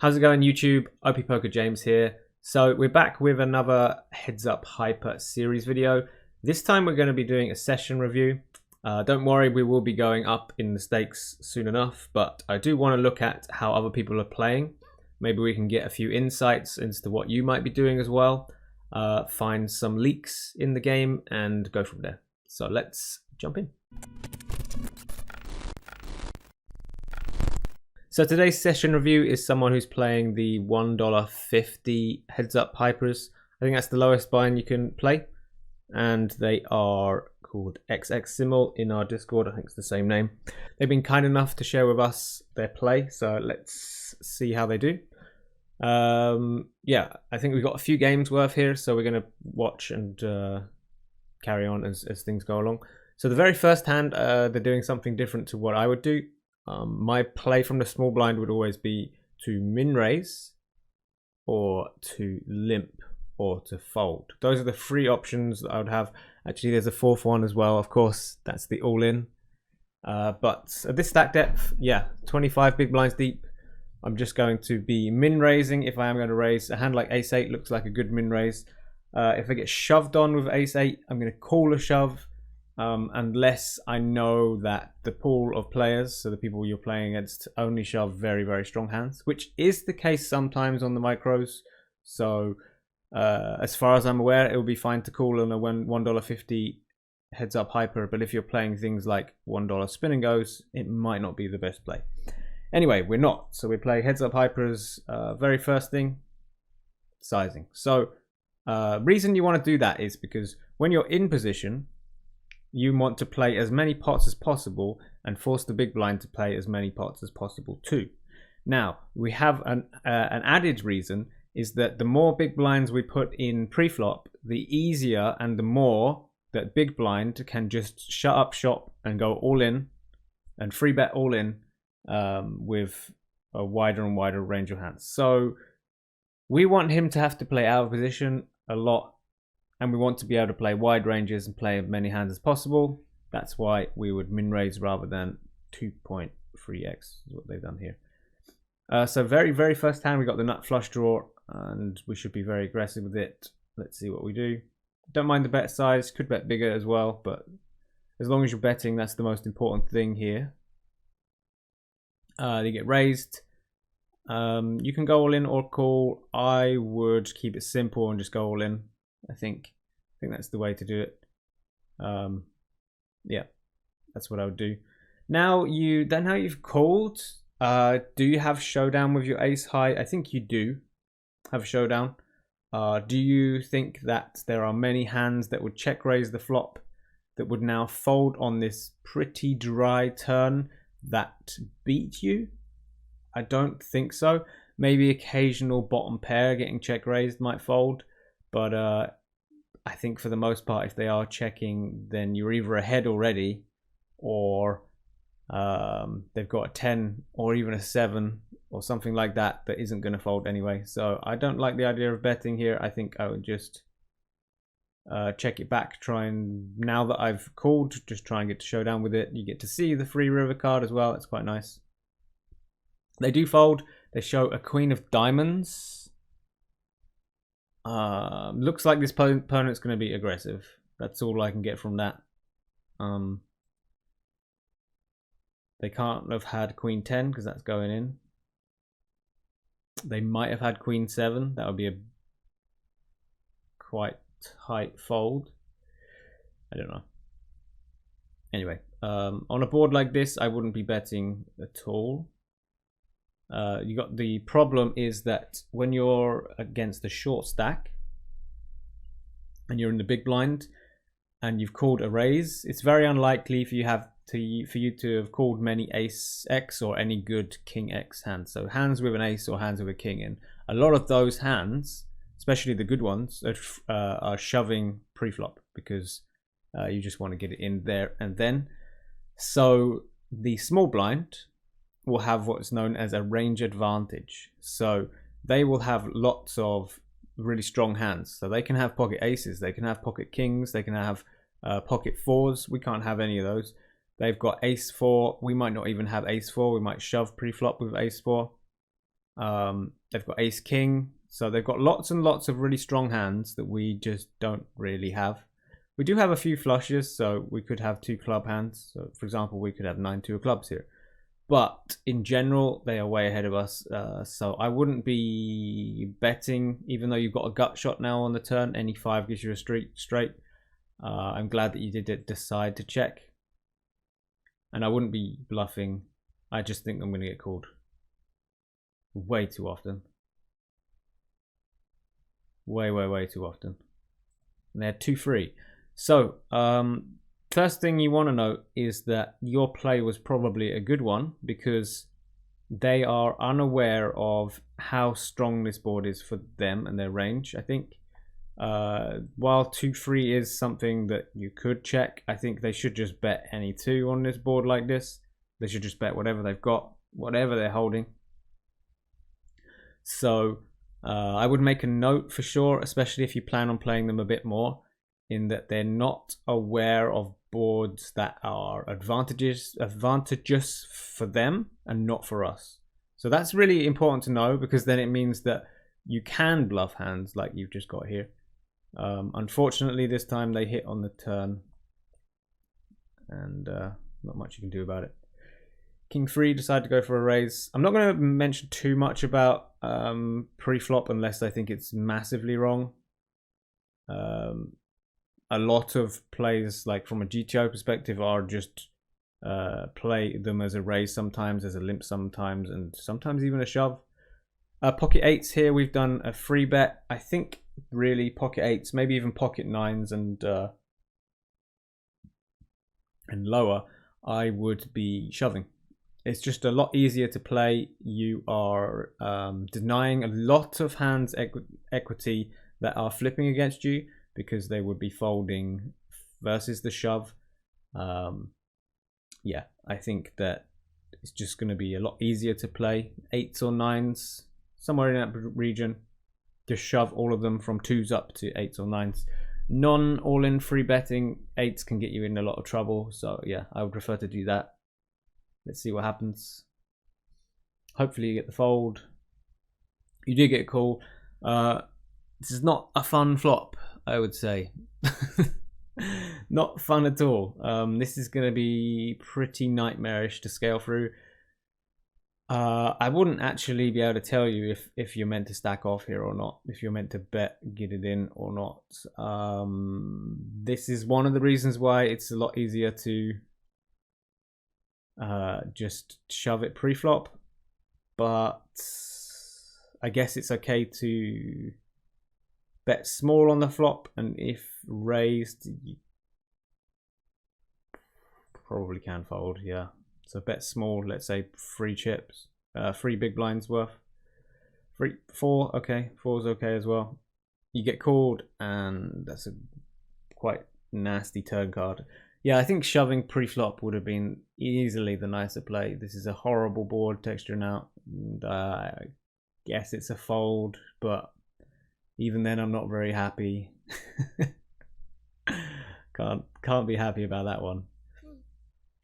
How's it going, YouTube? op.poker James here. So we're back with another Heads Up Hyper series video. This time we're going to be doing a session review. Don't worry, we will be going up in the stakes soon enough, but I do want to look at how other people are playing. Maybe we can get a few insights into what you might be doing as well. Find some leaks in the game and go from there. So let's jump in. So today's session review is someone who's playing the $1.50 Heads Up Hypers. I think that's the lowest buy-in you can play. And they are called xxsimmel in our Discord. I think it's the same name. They've been kind enough to share with us their play. So let's see how they do. Yeah, I think we've got a few games worth here. So we're going to watch and carry on as things go along. So the very first hand, they're doing something different to what I would do. My play from the small blind would always be to min raise or to limp or to fold. Those are the three options that I would have. Actually, there's a fourth one as well. Of course, that's the all in. But at this stack depth, yeah, 25 big blinds deep. I'm just going to be min raising if I am going to raise. A hand like ace 8 looks like a good min raise. If I get shoved on with ace 8, I'm going to call a shove. Unless I know that the pool of players, so the people you're playing against, only shove very, very strong hands, which is the case sometimes on the micros. So as far as I'm aware, it will be fine to call on a $1.50 Heads Up Hyper, but if you're playing things like $1 spin and goes, it might not be the best play. Anyway, we're not. So we play Heads Up Hypers. Very first thing, sizing. So reason you want to do that is because when you're in position, you want to play as many pots as possible and force the big blind to play as many pots as possible too. Now, we have an added reason is that the more big blinds we put in pre-flop, the easier and the more that big blind can just shut up shop and go all in and free bet all in with a wider and wider range of hands. So we want him to have to play out of position a lot. And we want to be able to play wide ranges and play as many hands as possible. That's why we would min raise rather than 2.3x is what they've done here. So very, very first hand, we got the nut flush draw and we should be very aggressive with it. Let's see what we do. Don't mind the bet size, could bet bigger as well, but as long as you're betting, that's the most important thing here. They get raised. You can go all in or call. I would keep it simple and just go all in. I think that's the way to do it. Yeah, that's what I would do. Now you've called. Do you have showdown with your ace high? I think you do have showdown. Do you think that there are many hands that would check raise the flop that would now fold on this pretty dry turn that beat you? I don't think so. Maybe occasional bottom pair getting check raised might fold. But I think for the most part, if they are checking, then you're either ahead already or they've got a 10 or even a 7 or something like that that isn't going to fold anyway. So I don't like the idea of betting here. I think I would just check it back. Now that I've called, just try and get to showdown with it. You get to see the free river card as well. It's quite nice. They do fold. They show a queen of diamonds. Looks like this opponent's going to be aggressive. That's all I can get from that. They can't have had queen 10 because that's going in. They might have had queen 7. That would be a quite tight fold. I don't know. Anyway, on a board like this, I wouldn't be betting at all. You got the problem is that when you're against a short stack and you're in the big blind and you've called a raise, it's very unlikely for you to have called many ace x or any good king x hands. So hands with an ace or hands with a king in. A lot of those hands, especially the good ones, are shoving pre-flop because you just want to get it in there and then. So the small blind will have what's known as a range advantage. So they will have lots of really strong hands. So they can have pocket aces, they can have pocket kings, they can have pocket fours. We can't have any of those. They've got ace 4. We might not even have ace 4. We might shove pre-flop with ace 4. They've got ace king, so they've got lots and lots of really strong hands that we just don't really have. We do have a few flushes, so we could have 2 club hands. So for example, we could have 9-2 of clubs here. But in general, they are way ahead of us. So I wouldn't be betting, even though you've got a gut shot now on the turn. Any 5 gives you a straight. I'm glad that you did decide to check. And I wouldn't be bluffing. I just think I'm going to get called way too often. Way too often. And they're 2-3. So, first thing you want to know is that your play was probably a good one, because they are unaware of how strong this board is for them and their range. I think while 2-3 is something that you could check, I think they should just bet any 2 on this board like this. They should just bet whatever they've got, whatever they're holding. So I would make a note for sure, especially if you plan on playing them a bit more, in that they're not aware of boards that are advantageous for them and not for us. So that's really important to know, because then it means that you can bluff hands like you've just got here. Unfortunately, this time they hit on the turn, and not much you can do about it. King 3 decided to go for a raise. I'm not going to mention too much about pre-flop unless I think it's massively wrong. A lot of plays, like from a GTO perspective, are just play them as a raise sometimes, as a limp sometimes, and sometimes even a shove. Pocket 8s here, we've done a free bet. I think really pocket 8s, maybe even pocket 9s and lower, I would be shoving. It's just a lot easier to play. You are denying a lot of hands equity that are flipping against you, because they would be folding versus the shove. Yeah, I think that it's just going to be a lot easier to play 8s or 9s, somewhere in that region. Just shove all of them from 2s up to 8s or 9s. Non all-in free betting 8s can get you in a lot of trouble. So yeah, I would prefer to do that. Let's see what happens. Hopefully you get the fold. You do get a call. This is not a fun flop, I would say. Not fun at all. This is going to be pretty nightmarish to scale through. I wouldn't actually be able to tell you if you're meant to stack off here or not, if you're meant to bet, get it in or not. This is one of the reasons why it's a lot easier to just shove it pre-flop, but I guess it's okay to bet small on the flop, and if raised you probably can fold. Yeah, so bet small, let's say 3 chips, 3 big blinds worth. 4, okay, 4's okay as well. You get called, and that's a quite nasty turn card. Yeah, I think shoving pre-flop would have been easily the nicer play. This is a horrible board texturing out, and I guess it's a fold, but even then I'm not very happy. Can't be happy about that one.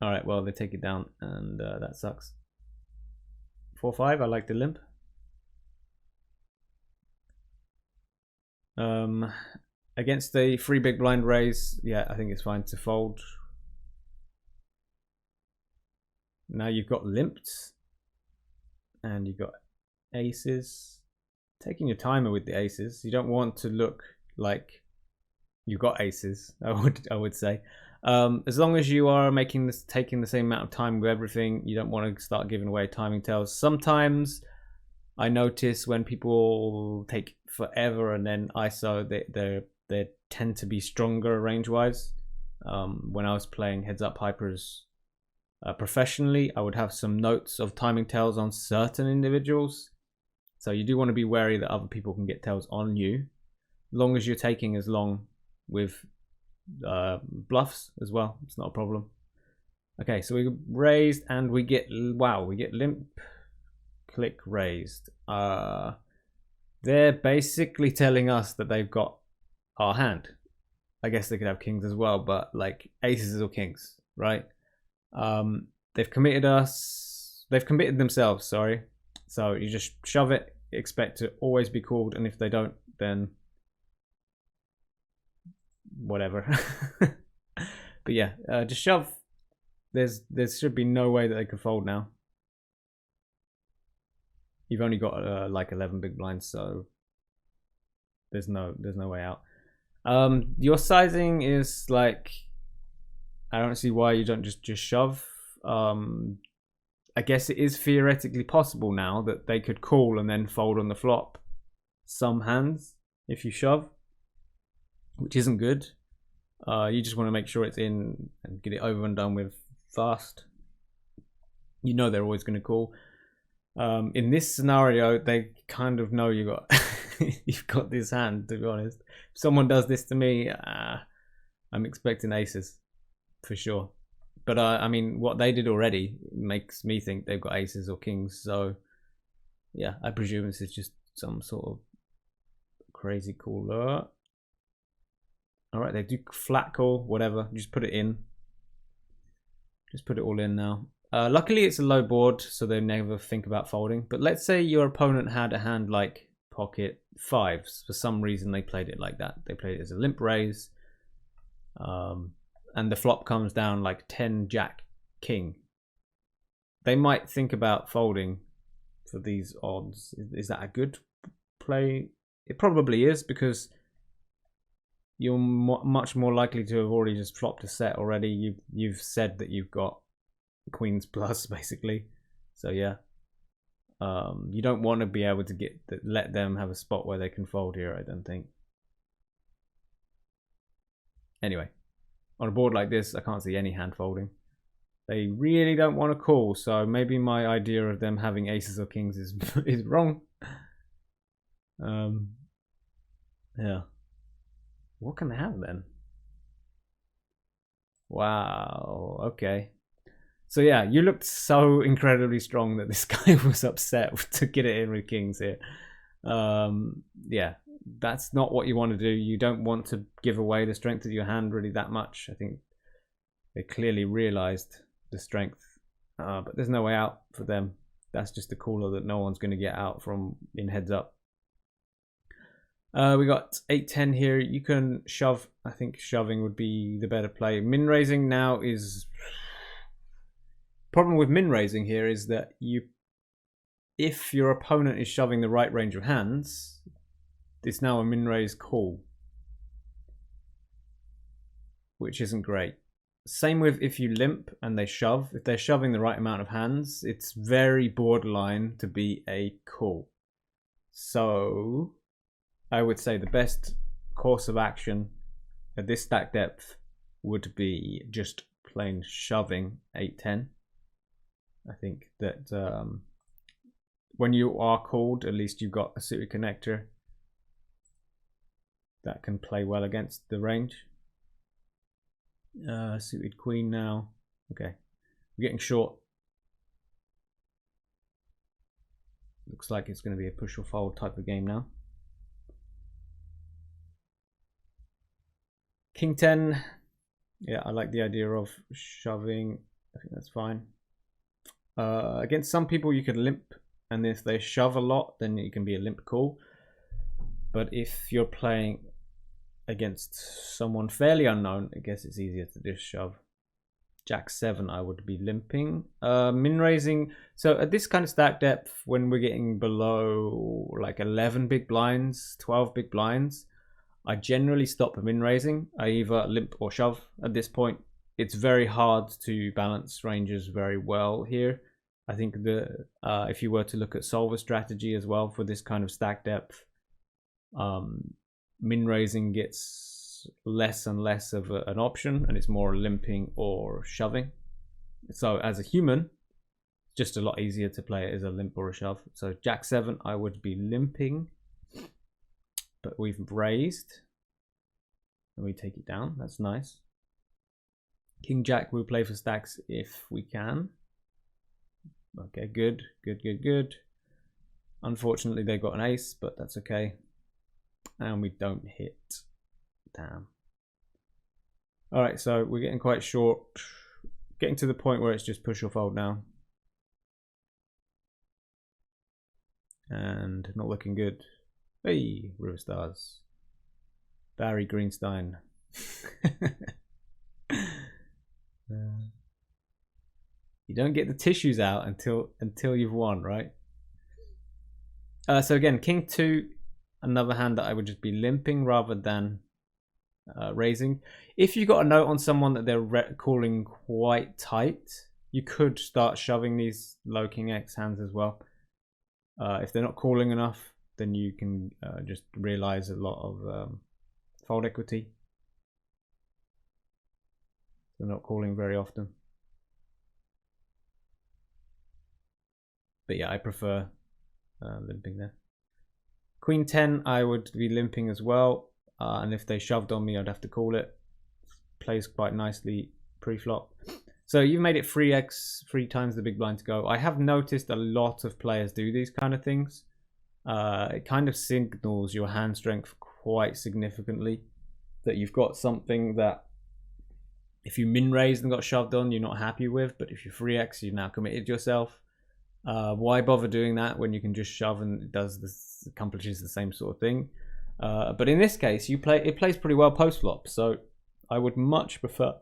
All right, well, they take it down, and that sucks. 4-5, I like the limp. Against a 3 big blind raise, yeah, I think it's fine to fold. Now you've got limped, and you've got aces. Taking your timer with the aces. You don't want to look like you've got aces, I would say. As long as you are taking the same amount of time with everything, you don't want to start giving away timing tells. Sometimes I notice when people take forever and then ISO, they tend to be stronger range-wise. When I was playing heads-up hypers professionally, I would have some notes of timing tells on certain individuals. So you do want to be wary that other people can get tells on you, as long as you're taking as long with bluffs as well. It's not a problem. Okay, so we raised, and we get, wow, we get limp, click raised. They're basically telling us that they've got our hand. I guess they could have kings as well, but like aces or kings, right? They've committed themselves, sorry. So you just shove it, expect to always be called, and if they don't, then whatever. But yeah, just shove. There should be no way that they could fold now. You've only got like 11 big blinds, so there's no way out. Your sizing is like, I don't see why you don't just shove. I guess it is theoretically possible now that they could call and then fold on the flop some hands if you shove, which isn't good. You just want to make sure it's in and get it over and done with fast. You know they're always going to call. In this scenario, they kind of know you've got this hand, to be honest. If someone does this to me, I'm expecting aces for sure. But I mean, what they did already makes me think they've got aces or kings. So yeah, I presume this is just some sort of crazy caller. All right, they do flat call, whatever. Just put it in. Just put it all in now. Luckily, it's a low board, so they never think about folding. But let's say your opponent had a hand like pocket fives. For some reason, they played it like that. They played it as a limp raise. And the flop comes down like 10 jack king. They might think about folding for these odds. Is that a good play? It probably is, because you're much more likely to have already just flopped a set already. You've said that you've got queens plus, basically. So yeah, you don't want to be able to let them have a spot where they can fold here, I don't think. Anyway, on a board like this, I can't see any hand folding. They really don't want to call, so maybe my idea of them having aces or kings is wrong. Yeah. What can they have then? Wow, okay. So yeah, you looked so incredibly strong that this guy was upset to get it in with kings here. Yeah, that's not what you want to do. You don't want to give away the strength of your hand really that much. I think they clearly realized the strength, but there's no way out for them. That's just a caller that no one's going to get out from in heads up. We got 8-10 here. You can shove. I think shoving would be the better play. Min raising now is... Problem with min raising here is that if your opponent is shoving the right range of hands, it's now a min raise call, which isn't great. Same with if you limp and they shove. If they're shoving the right amount of hands, it's very borderline to be a call. So I would say the best course of action at this stack depth would be just plain shoving 8-10. I think that when you are called, at least you've got a suited connector that can play well against the range. Suited queen now. Okay, we're getting short. Looks like it's going to be a push or fold type of game now. King 10. Yeah, I like the idea of shoving. I think that's fine. Against some people you can limp, and if they shove a lot, then it can be a limp call. But if you're playing against someone fairly unknown, I guess it's easier to just shove. Jack 7, I would be limping. Min raising. So at this kind of stack depth, when we're getting below like 11 big blinds, 12 big blinds, I generally stop min raising. I either limp or shove at this point. It's very hard to balance ranges very well here. I think if you were to look at solver strategy as well for this kind of stack depth, min raising gets less and less of an option, and it's more limping or shoving. So as a human, it's just a lot easier to play it as a limp or a shove. So Jack 7, I would be limping, but we've raised and we take it down. That's nice. King Jack we'll play for stacks if we can. Okay, good. Unfortunately they got an ace, but that's okay. And we don't hit. Damn. Alright, so we're getting quite short. Getting to the point where it's just push or fold now. and not looking good. Hey, River Stars. Barry Greenstein. You don't get the tissues out until you've won, right? So again, King 2, another hand that I would just be limping rather than raising. If you got a note on someone that they're calling quite tight, you could start shoving these low King X hands as well. If they're not calling enough, then you can just realize a lot of fold equity. They're not calling very often. But yeah, I prefer limping there. Queen 10, I would be limping as well. And if they shoved on me, I'd have to call it. Plays quite nicely pre-flop. So you've made it 3x, 3 times the big blind to go. I have noticed a lot of players do these kind of things. It kind of signals your hand strength quite significantly. That you've got something that if you min raised and got shoved on, you're not happy with. But if you're 3x, you've now committed yourself. Why bother doing that when you can just shove and it does this, accomplishes the same sort of thing? But in this case, it plays pretty well post flop. So I would much prefer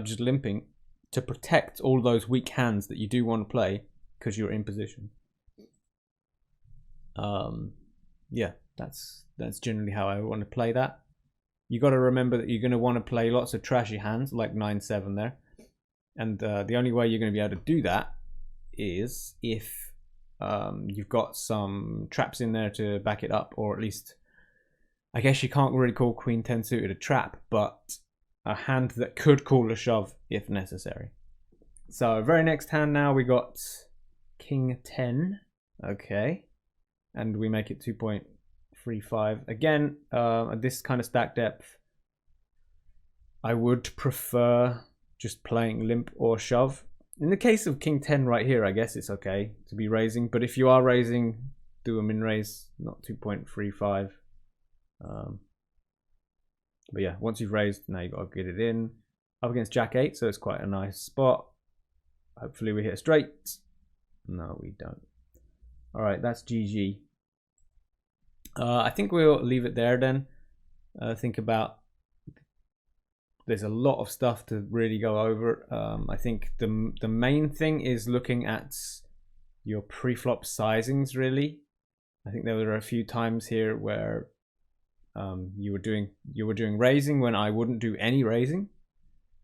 just limping to protect all those weak hands that you do want to play because you're in position. Yeah, that's generally how I want to play that. You got to remember that you're going to want to play lots of trashy hands like 9-7 there, and the only way you're going to be able to do that is if you've got some traps in there to back it up, or at least, I guess you can't really call Queen 10 suited a trap, but a hand that could call a shove if necessary. So very next hand now we got King 10, okay, and we make it 2.35. Again, at this kind of stack depth, I would prefer just playing limp or shove. In the case of King 10 right here, I guess it's okay to be raising, but if you are raising, do a min raise, not 2.35. But yeah, once you've raised, now you've got to get it in. Up against Jack 8, so it's quite a nice spot. Hopefully we hit a straight. No, we don't. All right, that's GG. I think we'll leave it there then. Think about, there's a lot of stuff to really go over. I think the main thing is looking at your pre-flop sizings really. I think there were a few times here where you were doing raising when I wouldn't do any raising.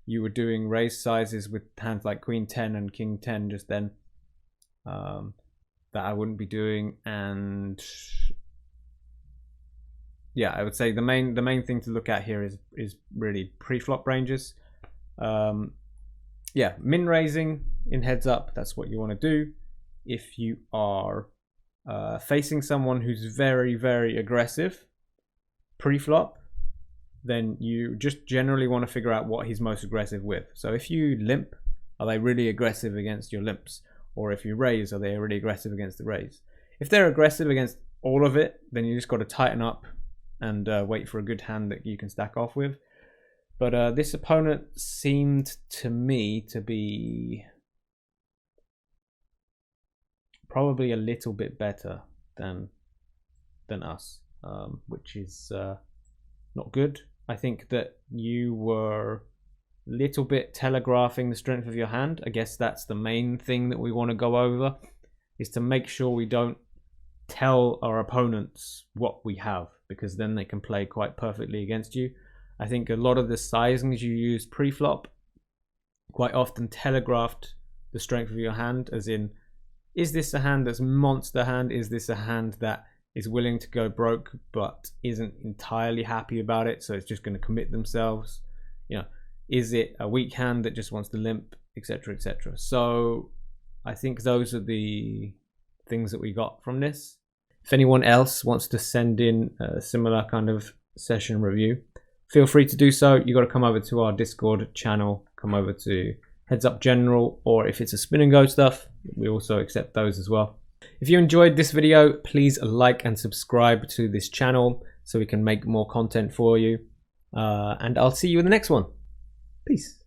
You were doing raise sizes with hands like Queen 10 and King 10 just then that I wouldn't be doing. And yeah, I would say the main thing to look at here is really pre-flop ranges. Yeah, min raising in heads up, that's what you want to do. If you are facing someone who's very, very aggressive pre-flop, then you just generally want to figure out what he's most aggressive with. So if you limp, are they really aggressive against your limps? Or if you raise, are they really aggressive against the raise? If they're aggressive against all of it, then you just got to tighten up and wait for a good hand that you can stack off with. But this opponent seemed to me to be probably a little bit better than us, which is not good. I think that you were a little bit telegraphing the strength of your hand. I guess that's the main thing that we want to go over, is to make sure we don't tell our opponents what we have, because then they can play quite perfectly against you. I think a lot of the sizings you use pre-flop quite often telegraphed the strength of your hand, as in, is this a hand that's monster hand? Is this a hand that is willing to go broke but isn't entirely happy about it, so it's just going to commit themselves? You know, is it a weak hand that just wants to limp, etc., etc.? So I think those are the things that we got from this. If anyone else wants to send in a similar kind of session review, feel free to do so. You got to come over to our Discord channel, come over to Heads Up General, or if it's a spin and go stuff, we also accept those as well. If you enjoyed this video, please like and subscribe to this channel so we can make more content for you. And I'll see you in the next one. Peace.